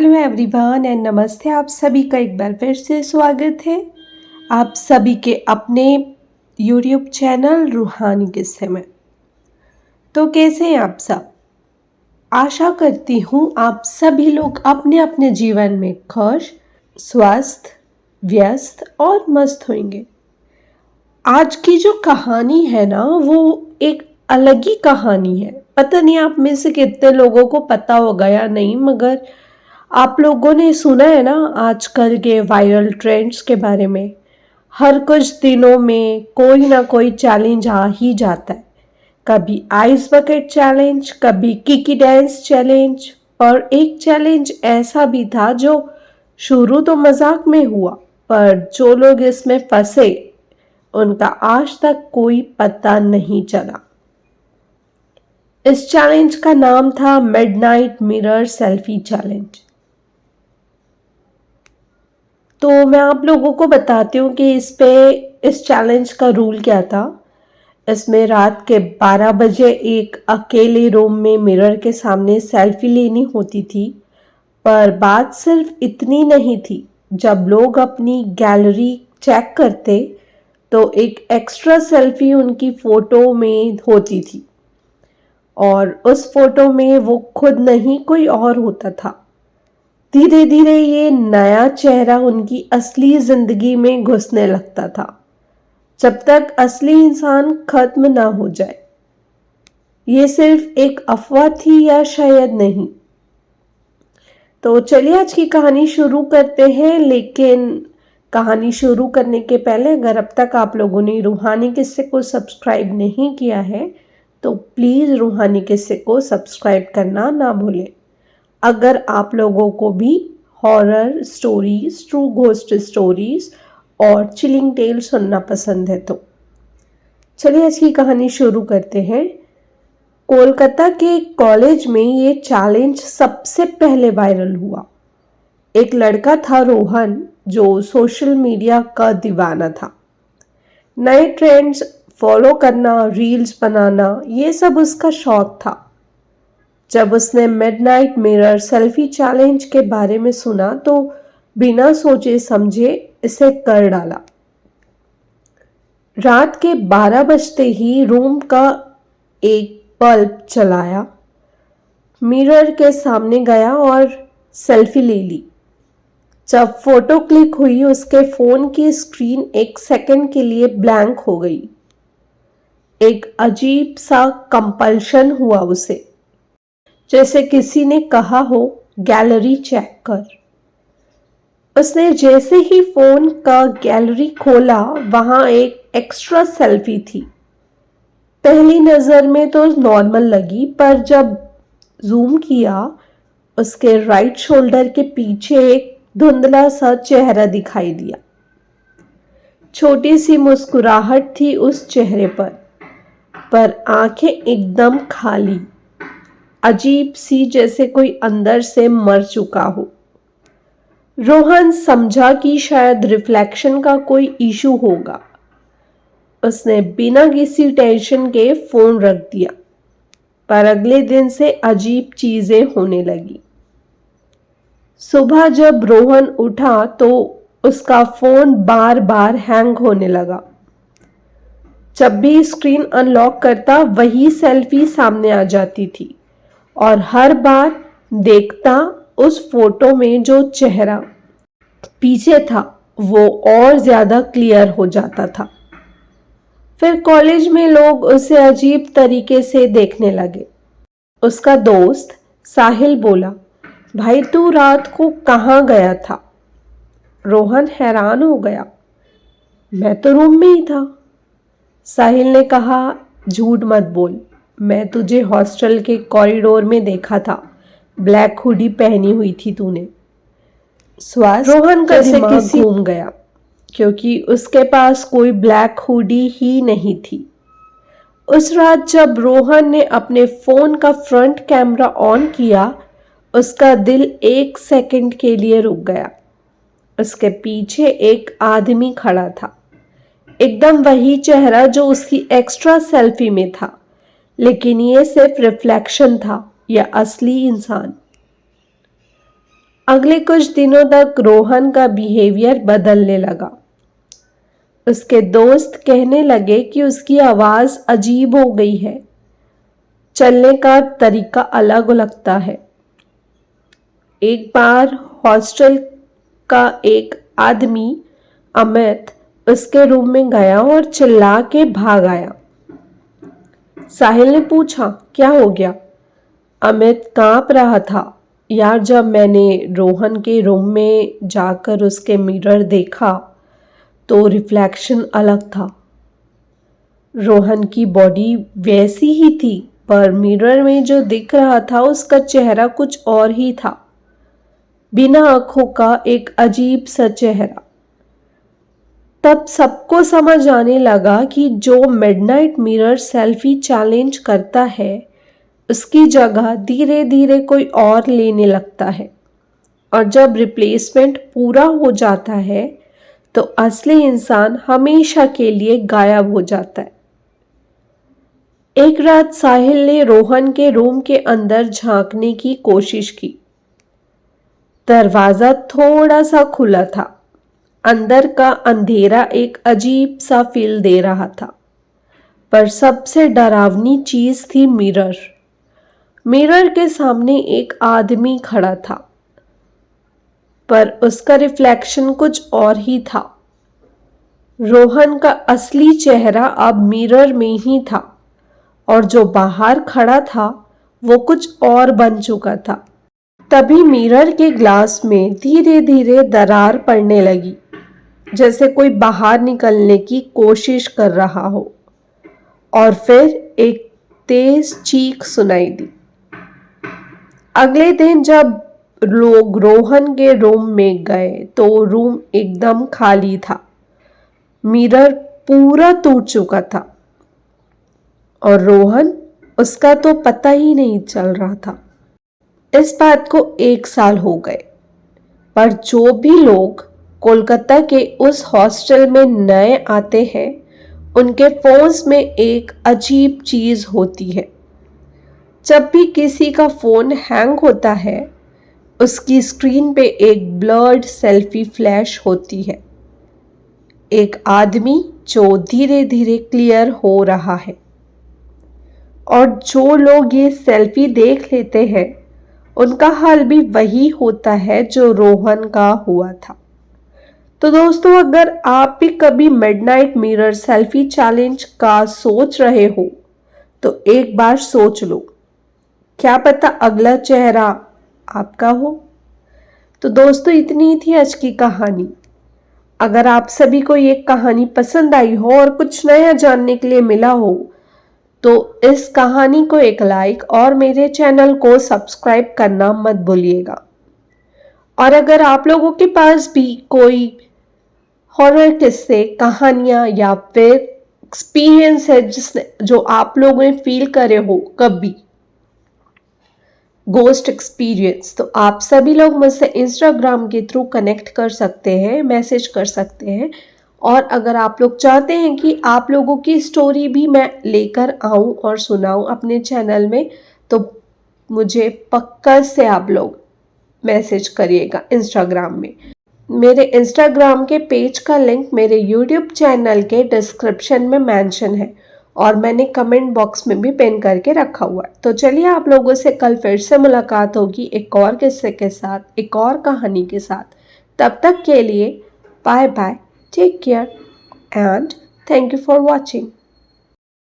Hello everyone and नमस्ते। आप सभी का एक बार फिर से स्वागत है आप सभी के अपने यूट्यूब चैनल रूहानी किस्से में। तो कैसे हैं आप सब? आशा करती हूँ आप सभी लोग अपने अपने जीवन में खुश, स्वस्थ, व्यस्त और मस्त होंगे। आज की जो कहानी है ना, वो एक अलग ही कहानी है। पता नहीं आप में से कितने लोगों को पता होगा या नहीं, मगर आप लोगों ने सुना है ना आजकल के वायरल ट्रेंड्स के बारे में। हर कुछ दिनों में कोई ना कोई चैलेंज आ ही जाता है। कभी आइस बकेट चैलेंज, कभी किकी डांस चैलेंज, और एक चैलेंज ऐसा भी था जो शुरू तो मजाक में हुआ, पर जो लोग इसमें फंसे उनका आज तक कोई पता नहीं चला। इस चैलेंज का नाम था मिडनाइट मिरर सेल्फी चैलेंज। तो मैं आप लोगों को बताती हूँ कि इस चैलेंज का रूल क्या था। इसमें रात के 12 बजे एक अकेले रूम में मिरर के सामने सेल्फी लेनी होती थी। पर बात सिर्फ इतनी नहीं थी। जब लोग अपनी गैलरी चेक करते तो एक एक्स्ट्रा सेल्फी उनकी फोटो में होती थी, और उस फोटो में वो खुद नहीं कोई और होता था। धीरे धीरे ये नया चेहरा उनकी असली जिंदगी में घुसने लगता था, जब तक असली इंसान खत्म ना हो जाए। ये सिर्फ एक अफवाह थी या शायद नहीं। तो चलिए आज की कहानी शुरू करते हैं। लेकिन कहानी शुरू करने के पहले अगर अब तक आप लोगों ने रूहानी किस्से को सब्सक्राइब नहीं किया है तो प्लीज़ रूहानी किस्से को सब्सक्राइब करना ना भूलें। अगर आप लोगों को भी horror stories, true ghost stories और चिलिंग टेल सुनना पसंद है तो चलिए आज की कहानी शुरू करते हैं। कोलकाता के कॉलेज में ये चैलेंज सबसे पहले वायरल हुआ। एक लड़का था रोहन, जो सोशल मीडिया का दीवाना था। नए ट्रेंड्स फॉलो करना, रील्स बनाना, ये सब उसका शौक था। जब उसने मिडनाइट मिरर सेल्फी चैलेंज के बारे में सुना तो बिना सोचे समझे इसे कर डाला। रात के 12 बजते ही रूम का एक बल्ब चलाया, मिरर के सामने गया और सेल्फी ले ली। जब फोटो क्लिक हुई उसके फोन की स्क्रीन एक सेकंड के लिए ब्लैंक हो गई। एक अजीब सा कंपल्शन हुआ उसे, जैसे किसी ने कहा हो गैलरी चेक कर। उसने जैसे ही फोन का गैलरी खोला वहां एक एक्स्ट्रा सेल्फी थी। पहली नजर में तो नॉर्मल लगी, पर जब जूम किया उसके राइट शोल्डर के पीछे एक धुंधला सा चेहरा दिखाई दिया। छोटी सी मुस्कुराहट थी उस चेहरे पर आंखें एकदम खाली, अजीब सी, जैसे कोई अंदर से मर चुका हो। रोहन समझा कि शायद रिफ्लेक्शन का कोई इशू होगा। उसने बिना किसी टेंशन के फोन रख दिया, पर अगले दिन से अजीब चीजें होने लगी। सुबह जब रोहन उठा तो उसका फोन बार बार हैंग होने लगा। जब भी स्क्रीन अनलॉक करता वही सेल्फी सामने आ जाती थी, और हर बार देखता उस फोटो में जो चेहरा पीछे था वो और ज्यादा क्लियर हो जाता था। फिर कॉलेज में लोग उसे अजीब तरीके से देखने लगे। उसका दोस्त साहिल बोला, भाई तू रात को कहाँ गया था? रोहन हैरान हो गया, मैं तो रूम में ही था। साहिल ने कहा, झूठ मत बोल, मैं तुझे हॉस्टल के कॉरिडोर में देखा था, ब्लैक हुडी पहनी हुई थी तूने। रोहन का दिमाग घूम गया, क्योंकि उसके पास कोई ब्लैक हुडी ही नहीं थी। उस रात जब रोहन ने अपने फोन का फ्रंट कैमरा ऑन किया उसका दिल एक सेकंड के लिए रुक गया। उसके पीछे एक आदमी खड़ा था, एकदम वही चेहरा जो उसकी एक्स्ट्रा सेल्फी में था, लेकिन ये सिर्फ रिफ्लेक्शन था या असली इंसान। अगले कुछ दिनों तक रोहन का बिहेवियर बदलने लगा। उसके दोस्त कहने लगे कि उसकी आवाज़ अजीब हो गई है, चलने का तरीका अलग लगता है। एक बार हॉस्टल का एक आदमी अमित उसके रूम में गया और चिल्ला के भाग आया। साहिल ने पूछा, क्या हो गया? अमित कांप रहा था। यार, जब मैंने रोहन के रूम में जाकर उसके मिरर देखा तो रिफ्लेक्शन अलग था। रोहन की बॉडी वैसी ही थी, पर मिरर में जो दिख रहा था उसका चेहरा कुछ और ही था। बिना आंखों का एक अजीब सा चेहरा। तब सबको समझ आने लगा कि जो मिडनाइट मिरर सेल्फी चैलेंज करता है उसकी जगह धीरे धीरे कोई और लेने लगता है, और जब रिप्लेसमेंट पूरा हो जाता है तो असली इंसान हमेशा के लिए गायब हो जाता है। एक रात साहिल ने रोहन के रूम के अंदर झांकने की कोशिश की। दरवाजा थोड़ा सा खुला था। अंदर का अंधेरा एक अजीब सा फील दे रहा था, पर सबसे डरावनी चीज थी मिरर। मिरर के सामने एक आदमी खड़ा था, पर उसका रिफ्लेक्शन कुछ और ही था। रोहन का असली चेहरा अब मिरर में ही था, और जो बाहर खड़ा था वो कुछ और बन चुका था। तभी मिरर के ग्लास में धीरे धीरे दरार पड़ने लगी, जैसे कोई बाहर निकलने की कोशिश कर रहा हो। और फिर एक तेज चीख सुनाई दी। अगले दिन जब लोग रोहन के रूम में गए तो रूम एकदम खाली था। मिरर पूरा टूट चुका था, और रोहन, उसका तो पता ही नहीं चल रहा था। इस बात को 1 साल हो गए, पर जो भी लोग कोलकाता के उस हॉस्टल में नए आते हैं उनके फोन्स में एक अजीब चीज होती है। जब भी किसी का फोन हैंग होता है उसकी स्क्रीन पे एक ब्लर्ड सेल्फी फ्लैश होती है। एक आदमी जो धीरे धीरे क्लियर हो रहा है, और जो लोग ये सेल्फी देख लेते हैं उनका हाल भी वही होता है जो रोहन का हुआ था। तो दोस्तों, अगर आप भी कभी मिडनाइट मिरर सेल्फी चैलेंज का सोच रहे हो तो एक बार सोच लो, क्या पता अगला चेहरा आपका हो। तो दोस्तों, इतनी ही थी आज की कहानी। अगर आप सभी को ये कहानी पसंद आई हो और कुछ नया जानने के लिए मिला हो तो इस कहानी को एक लाइक और मेरे चैनल को सब्सक्राइब करना मत भूलिएगा। और अगर आप लोगों के पास भी कोई हॉरर किस्से, कहानियां या फिर एक्सपीरियंस है जो आप लोगों ने फील करे हो कभी, गोस्ट एक्सपीरियंस, तो आप सभी लोग मुझसे इंस्टाग्राम के थ्रू कनेक्ट कर सकते हैं, मैसेज कर सकते हैं। और अगर आप लोग चाहते हैं कि आप लोगों की स्टोरी भी मैं लेकर आऊं और सुनाऊं अपने चैनल में, तो मुझे पक्का से आप लोग मैसेज करिएगा इंस्टाग्राम में। मेरे इंस्टाग्राम के पेज का लिंक मेरे यूट्यूब चैनल के डिस्क्रिप्शन में मेंशन है, और मैंने कमेंट बॉक्स में भी पिन करके रखा हुआ है। तो चलिए, आप लोगों से कल फिर से मुलाकात होगी एक और किस्से के साथ, एक और कहानी के साथ। तब तक के लिए bye bye, take care and thank you for watching.